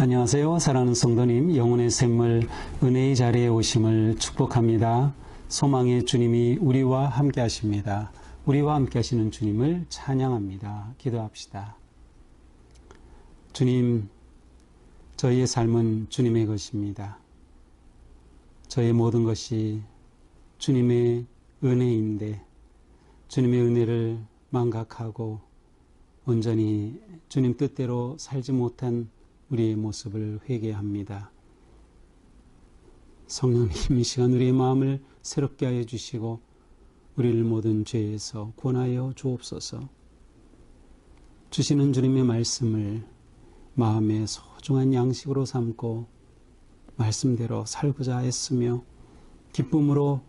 안녕하세요. 사랑하는 성도님, 영혼의 샘물 은혜의 자리에 오심을 축복합니다. 소망의 주님이 우리와 함께 하십니다. 우리와 함께 하시는 주님을 찬양합니다. 기도합시다. 주님, 저희의 삶은 주님의 것입니다. 저의 모든 것이 주님의 은혜인데 주님의 은혜를 망각하고 온전히 주님 뜻대로 살지 못한 우리의 모습을 회개합니다. 성령님, 이 시간 우리의 마음을 새롭게 하여 주시고 우리를 모든 죄에서 구원하여 주옵소서. 주시는 주님의 말씀을 마음의 소중한 양식으로 삼고 말씀대로 살고자 했으며 기쁨으로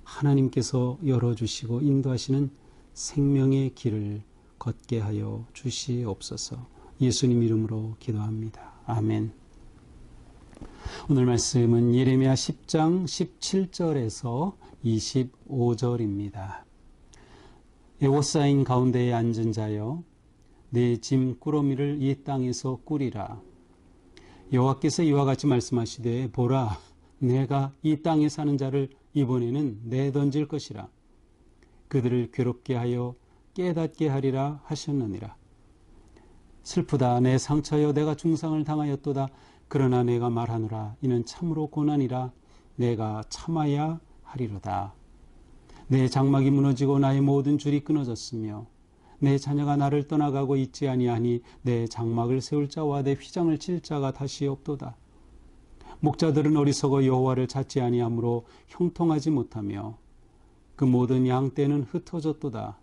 하나님께서 열어주시고 인도하시는 생명의 길을 걷게 하여 주시옵소서. 예수님 이름으로 기도합니다. 아멘. 오늘 말씀은 예레미야 10장 17절에서 25절입니다. 애워싸인 가운데에 앉은 자여, 내 짐 꾸러미를 이 땅에서 꾸리라. 여호와께서 이와 같이 말씀하시되, 보라, 내가 이 땅에 사는 자를 이번에는 내던질 것이라. 그들을 괴롭게 하여 깨닫게 하리라 하셨느니라. 슬프다, 내 상처여, 내가 중상을 당하였도다. 그러나 내가 말하노라, 이는 참으로 고난이라. 내가 참아야 하리로다. 내 장막이 무너지고 나의 모든 줄이 끊어졌으며 내 자녀가 나를 떠나가고 있지 아니하니 내 장막을 세울 자와 내 휘장을 칠 자가 다시 없도다. 목자들은 어리석어 여호와를 찾지 아니하므로 형통하지 못하며 그 모든 양떼는 흩어졌도다.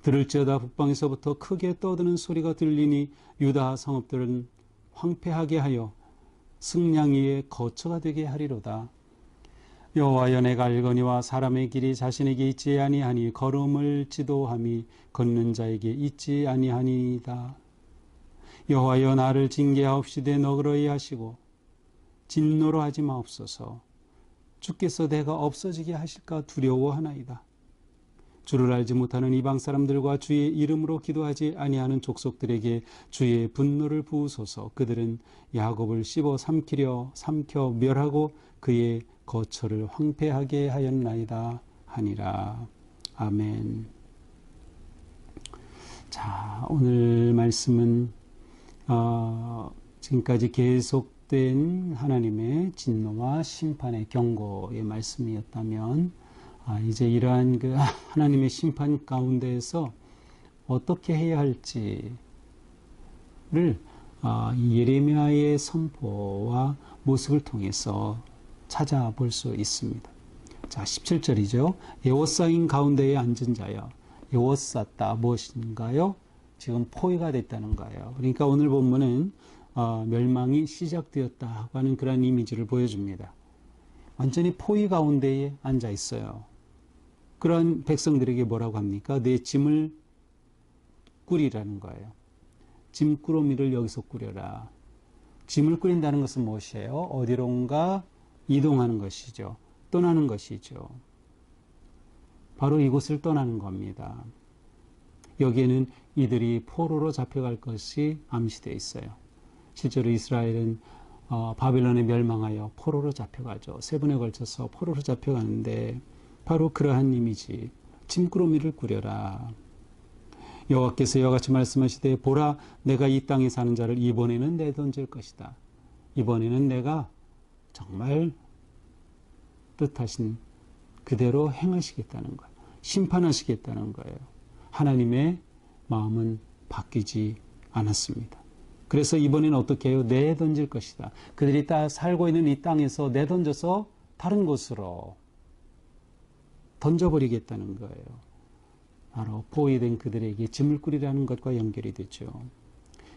들을지어다 북방에서부터 크게 떠드는 소리가 들리니 유다 성읍들은 황폐하게 하여 승냥이의 거처가 되게 하리로다. 여호와여, 내가 알거니와 사람의 길이 자신에게 있지 아니하니 걸음을 지도함이 걷는 자에게 있지 아니하니이다. 여호와여, 나를 징계하옵시되 너그러이 하시고 진노로 하지 마옵소서. 주께서 내가 없어지게 하실까 두려워하나이다. 주를 알지 못하는 이방 사람들과 주의 이름으로 기도하지 아니하는 족속들에게 주의 분노를 부으소서. 그들은 야곱을 씹어 삼켜 멸하고 그의 거처를 황폐하게 하였나이다 하니라. 아멘. 자, 오늘 말씀은 지금까지 계속된 하나님의 진노와 심판의 경고의 말씀이었다면, 이제 이러한 그 하나님의 심판 가운데에서 어떻게 해야 할지를 예레미야의 선포와 모습을 통해서 찾아볼 수 있습니다. 자, 17절이죠. 애워싸인 가운데에 앉은 자여. 애워쌌다 무엇인가요? 지금 포위가 됐다는 거예요. 그러니까 오늘 본문은 멸망이 시작되었다고 하는 그런 이미지를 보여줍니다. 완전히 포위 가운데에 앉아 있어요. 그런 백성들에게 뭐라고 합니까? 내 짐을 꾸리라는 거예요. 짐 꾸러미를 여기서 꾸려라. 짐을 꾸린다는 것은 무엇이에요? 어디론가 이동하는 것이죠. 떠나는 것이죠. 바로 이곳을 떠나는 겁니다. 여기에는 이들이 포로로 잡혀갈 것이 암시되어 있어요. 실제로 이스라엘은 바벨론에 멸망하여 포로로 잡혀가죠. 3번에 걸쳐서 포로로 잡혀가는데 바로 그러한 이미지, 짐꾸러미를 꾸려라. 여호와께서 이와 같이 말씀하시되, 보라, 내가 이 땅에 사는 자를 이번에는 내던질 것이다. 이번에는 내가 정말 뜻하신 그대로 행하시겠다는 거예요. 심판하시겠다는 거예요. 하나님의 마음은 바뀌지 않았습니다. 그래서 이번에는 어떻게 해요? 내던질 것이다. 그들이 살고 있는 이 땅에서 내던져서 다른 곳으로 던져버리겠다는 거예요. 바로 포위된 그들에게 짐을 꾸리라는 것과 연결이 되죠.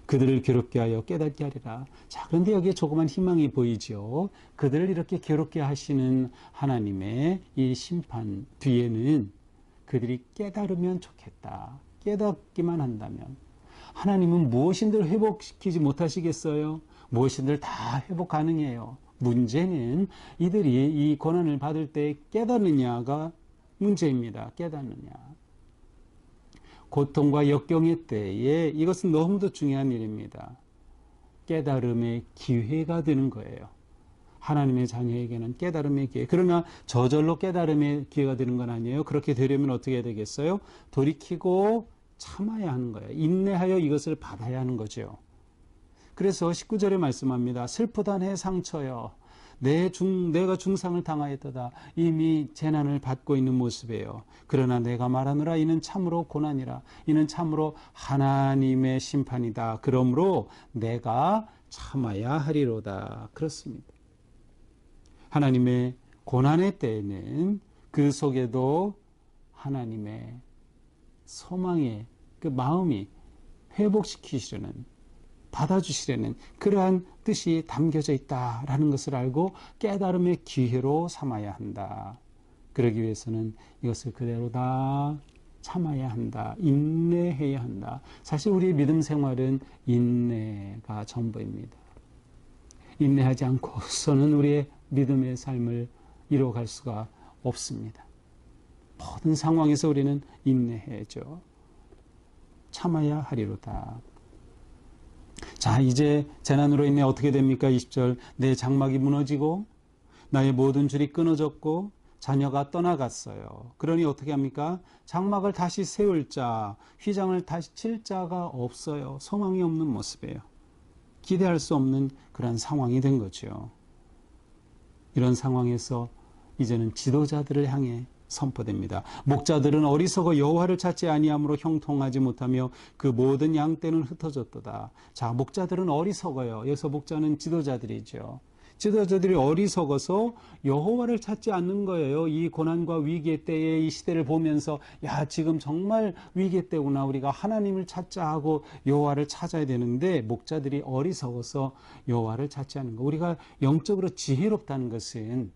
그들을 괴롭게 하여 깨닫게 하리라. 자, 그런데 여기에 조그만 희망이 보이죠. 그들을 이렇게 괴롭게 하시는 하나님의 이 심판 뒤에는 그들이 깨달으면 좋겠다. 깨닫기만 한다면. 하나님은 무엇인들 회복시키지 못하시겠어요? 무엇인들 다 회복 가능해요. 문제는 이들이 이 고난을 받을 때 깨닫느냐가 문제입니다. 깨닫느냐. 고통과 역경의 때에 이것은 너무도 중요한 일입니다. 깨달음의 기회가 되는 거예요. 하나님의 자녀에게는 깨달음의 기회. 그러나 저절로 깨달음의 기회가 되는 건 아니에요. 그렇게 되려면 어떻게 해야 되겠어요? 돌이키고 참아야 하는 거예요. 인내하여 이것을 받아야 하는 거죠. 그래서 19절에 말씀합니다. 슬프다 내 상처여. 내가 중상을 당하였도다. 이미 재난을 받고 있는 모습이에요. 그러나 내가 말하노라 이는 참으로 고난이라. 이는 참으로 하나님의 심판이다. 그러므로 내가 참아야 하리로다. 그렇습니다. 하나님의 고난의 때에는 그 속에도 하나님의 소망의 그 마음이 회복시키시려는, 받아주시려는 그러한 뜻이 담겨져 있다라는 것을 알고 깨달음의 기회로 삼아야 한다. 그러기 위해서는 이것을 그대로 다 참아야 한다. 인내해야 한다. 사실 우리의 믿음 생활은 인내가 전부입니다. 인내하지 않고서는 우리의 믿음의 삶을 이루어갈 수가 없습니다. 모든 상황에서 우리는 인내해야죠. 참아야 하리로다. 자, 이제 재난으로 인해 어떻게 됩니까? 20절. 내 장막이 무너지고 나의 모든 줄이 끊어졌고 자녀가 떠나갔어요. 그러니 어떻게 합니까? 장막을 다시 세울 자, 휘장을 다시 칠 자가 없어요. 소망이 없는 모습이에요. 기대할 수 없는 그런 상황이 된 거죠. 이런 상황에서 이제는 지도자들을 향해 선포됩니다. 목자들은 어리석어 여호와를 찾지 아니함으로 형통하지 못하며 그 모든 양떼는 흩어졌도다. 자, 목자들은 어리석어요. 여기서 목자는 지도자들이죠. 지도자들이 어리석어서 여호와를 찾지 않는 거예요. 이 고난과 위기의 때에 이 시대를 보면서 야, 지금 정말 위기의 때구나. 우리가 하나님을 찾자 하고 여호와를 찾아야 되는데 목자들이 어리석어서 여호와를 찾지 않는 거. 우리가 영적으로 지혜롭다는 것은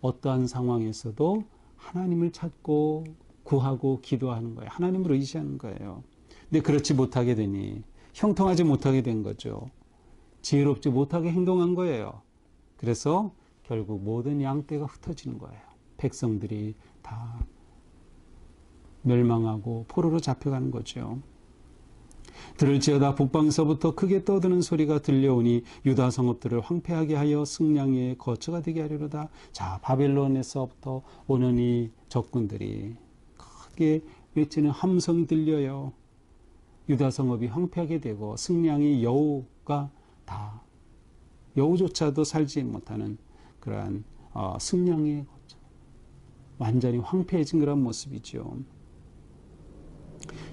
어떠한 상황에서도 하나님을 찾고 구하고 기도하는 거예요. 하나님을 의지하는 거예요. 근데 그렇지 못하게 되니 형통하지 못하게 된 거죠. 지혜롭지 못하게 행동한 거예요. 그래서 결국 모든 양떼가 흩어지는 거예요. 백성들이 다 멸망하고 포로로 잡혀가는 거죠. 들을지어다 북방서부터 크게 떠드는 소리가 들려오니 유다 성읍들을 황폐하게 하여 승량의 거처가 되게 하리로다. 자, 바벨론에서부터 오는 이 적군들이 크게 외치는 함성이 들려요. 유다 성읍이 황폐하게 되고 승량의 여우가 다 여우조차도 살지 못하는 그러한 승량의 거처, 완전히 황폐해진 그런 모습이죠.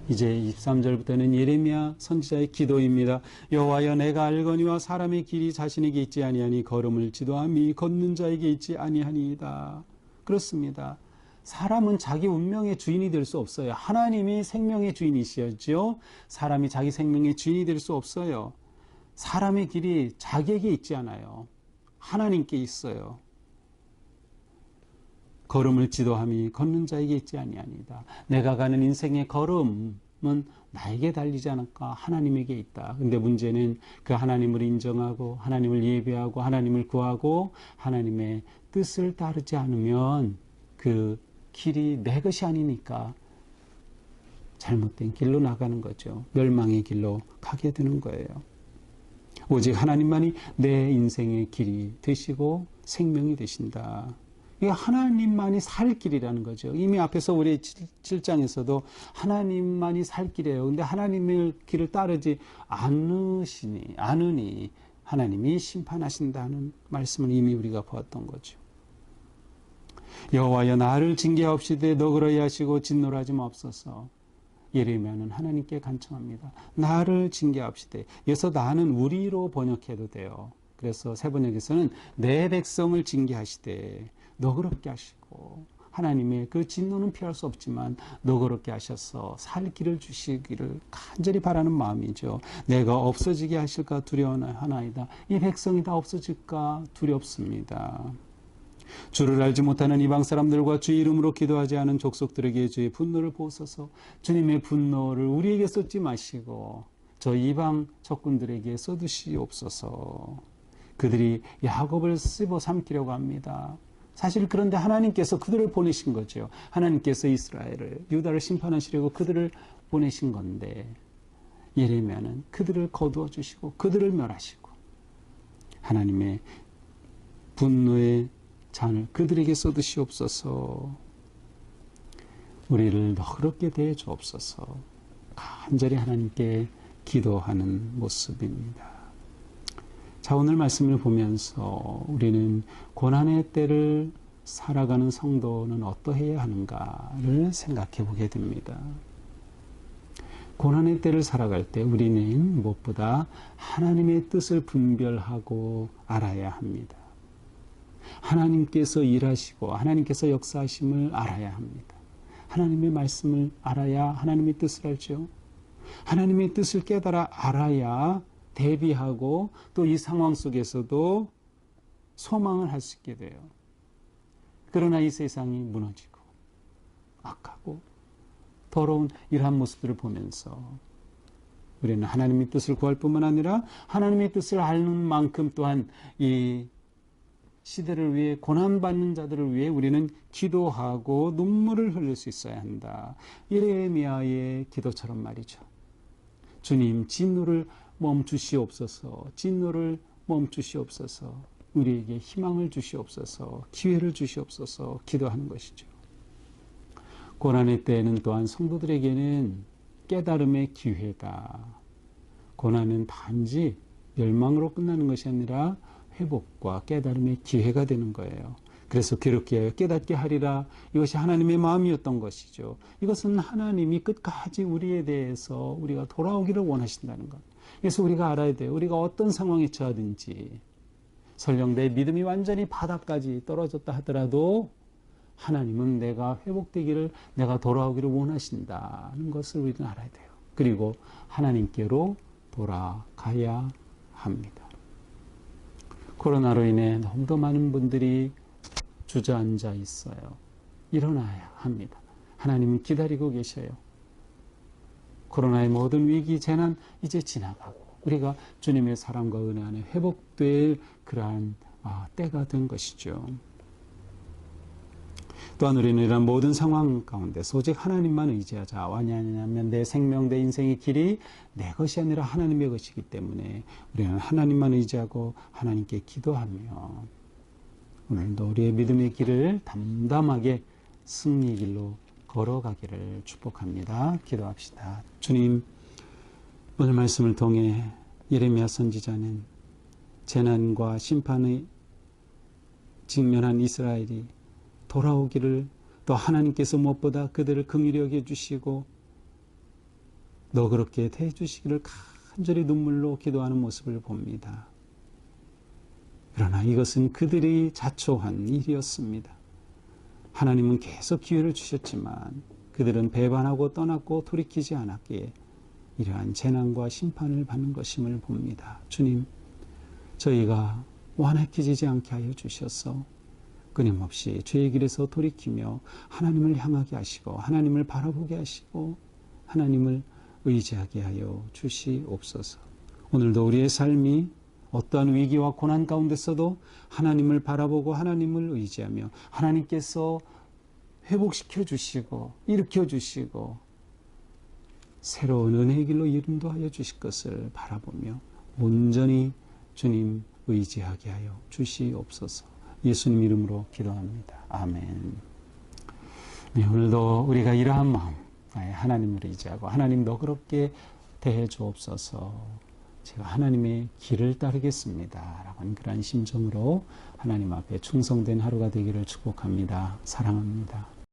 이제 23절부터는 예레미야 선지자의 기도입니다. 여호와여 내가 알거니와 사람의 길이 자신에게 있지 아니하니 걸음을 지도함이 걷는 자에게 있지 아니하니이다. 그렇습니다. 사람은 자기 운명의 주인이 될 수 없어요. 하나님이 생명의 주인이시죠. 사람이 자기 생명의 주인이 될 수 없어요. 사람의 길이 자기에게 있지 않아요. 하나님께 있어요. 걸음을 지도함이 걷는 자에게 있지 아니하니이다. 내가 가는 인생의 걸음은 나에게 달리지 않을까? 하나님에게 있다. 근데 문제는 그 하나님을 인정하고 하나님을 예배하고 하나님을 구하고 하나님의 뜻을 따르지 않으면 그 길이 내 것이 아니니까 잘못된 길로 나가는 거죠. 멸망의 길로 가게 되는 거예요. 오직 하나님만이 내 인생의 길이 되시고 생명이 되신다. 이게 하나님만이 살 길이라는 거죠. 이미 앞에서 우리 7장에서도 하나님만이 살 길이에요. 근데 하나님의 길을 따르지 않으니 하나님이 심판하신다는 말씀을 이미 우리가 보았던 거죠. 여호와여 나를 징계하옵시되 너그러이 하시고 진노하지 마옵소서. 예레미야는 하나님께 간청합니다. 나를 징계하옵시되. 여기서 나는 우리로 번역해도 돼요. 그래서 새 번역에서는 내 백성을 징계하시되 너그럽게 하시고 하나님의 그 진노는 피할 수 없지만 너그럽게 하셔서 살 길을 주시기를 간절히 바라는 마음이죠. 내가 없어지게 하실까 두려워하나이다. 이 백성이 다 없어질까 두렵습니다. 주를 알지 못하는 이방 사람들과 주의 이름으로 기도하지 않은 족속들에게 주의 분노를 부으소서. 주님의 분노를 우리에게 쏟지 마시고 저 이방 적군들에게 쏟으시옵소서. 그들이 야곱을 씹어 삼키려고 합니다. 사실 그런데 하나님께서 그들을 보내신 거죠. 하나님께서 이스라엘을, 유다를 심판하시려고 그들을 보내신 건데 예레미야는 그들을 거두어 주시고 그들을 멸하시고 하나님의 분노의 잔을 그들에게 쏟으시옵소서. 우리를 너그럽게 대해 주옵소서. 간절히 하나님께 기도하는 모습입니다. 자, 오늘 말씀을 보면서 우리는 고난의 때를 살아가는 성도는 어떠해야 하는가를 생각해 보게 됩니다. 고난의 때를 살아갈 때 우리는 무엇보다 하나님의 뜻을 분별하고 알아야 합니다. 하나님께서 일하시고 하나님께서 역사하심을 알아야 합니다. 하나님의 말씀을 알아야 하나님의 뜻을 알죠. 하나님의 뜻을 깨달아 알아야 대비하고 또 이 상황 속에서도 소망을 할 수 있게 돼요. 그러나 이 세상이 무너지고 악하고 더러운 이러한 모습들을 보면서 우리는 하나님의 뜻을 구할 뿐만 아니라 하나님의 뜻을 아는 만큼 또한 이 시대를 위해 고난받는 자들을 위해 우리는 기도하고 눈물을 흘릴 수 있어야 한다. 예레미야의 기도처럼 말이죠. 주님, 진노를 멈추시옵소서. 진노를 멈추시옵소서. 우리에게 희망을 주시옵소서. 기회를 주시옵소서. 기도하는 것이죠. 고난의 때에는 또한 성도들에게는 깨달음의 기회다. 고난은 단지 멸망으로 끝나는 것이 아니라 회복과 깨달음의 기회가 되는 거예요. 그래서 괴롭게 깨닫게 하리라. 이것이 하나님의 마음이었던 것이죠. 이것은 하나님이 끝까지 우리에 대해서 우리가 돌아오기를 원하신다는 것. 그래서 우리가 알아야 돼요. 우리가 어떤 상황에 처하든지 설령 내 믿음이 완전히 바닥까지 떨어졌다 하더라도 하나님은 내가 회복되기를, 내가 돌아오기를 원하신다는 것을 우리는 알아야 돼요. 그리고 하나님께로 돌아가야 합니다. 코로나로 인해 너무도 많은 분들이 주저앉아 있어요. 일어나야 합니다. 하나님은 기다리고 계셔요. 코로나의 모든 위기, 재난 이제 지나가고 우리가 주님의 사랑과 은혜 안에 회복될 그러한 때가 된 것이죠. 또한 우리는 이런 모든 상황 가운데서 오직 하나님만 의지하자. 왜냐하면 내 생명, 내 인생의 길이 내 것이 아니라 하나님의 것이기 때문에 우리는 하나님만 의지하고 하나님께 기도하며 오늘도 우리의 믿음의 길을 담담하게 승리의 길로 걸어가기를 축복합니다. 기도합시다. 주님, 오늘 말씀을 통해 예레미야 선지자는 재난과 심판의 직면한 이스라엘이 돌아오기를, 또 하나님께서 무엇보다 그들을 긍휼히 여겨주시고 너그럽게 대해주시기를 간절히 눈물로 기도하는 모습을 봅니다. 그러나 이것은 그들이 자초한 일이었습니다. 하나님은 계속 기회를 주셨지만 그들은 배반하고 떠났고 돌이키지 않았기에 이러한 재난과 심판을 받는 것임을 봅니다. 주님, 저희가 완악해지지 않게 하여 주셔서 끊임없이 죄의 길에서 돌이키며 하나님을 향하게 하시고 하나님을 바라보게 하시고 하나님을 의지하게 하여 주시옵소서. 오늘도 우리의 삶이 어떠한 위기와 고난 가운데서도 하나님을 바라보고 하나님을 의지하며 하나님께서 회복시켜 주시고 일으켜 주시고 새로운 은혜의 길로 인도하여 주실 것을 바라보며 온전히 주님 의지하게 하여 주시옵소서. 예수님 이름으로 기도합니다. 아멘. 네, 오늘도 우리가 이러한 마음, 하나님을 의지하고 하나님 너그럽게 대해 주옵소서. 제가 하나님의 길을 따르겠습니다. 라는 그런 심정으로 하나님 앞에 충성된 하루가 되기를 축복합니다. 사랑합니다.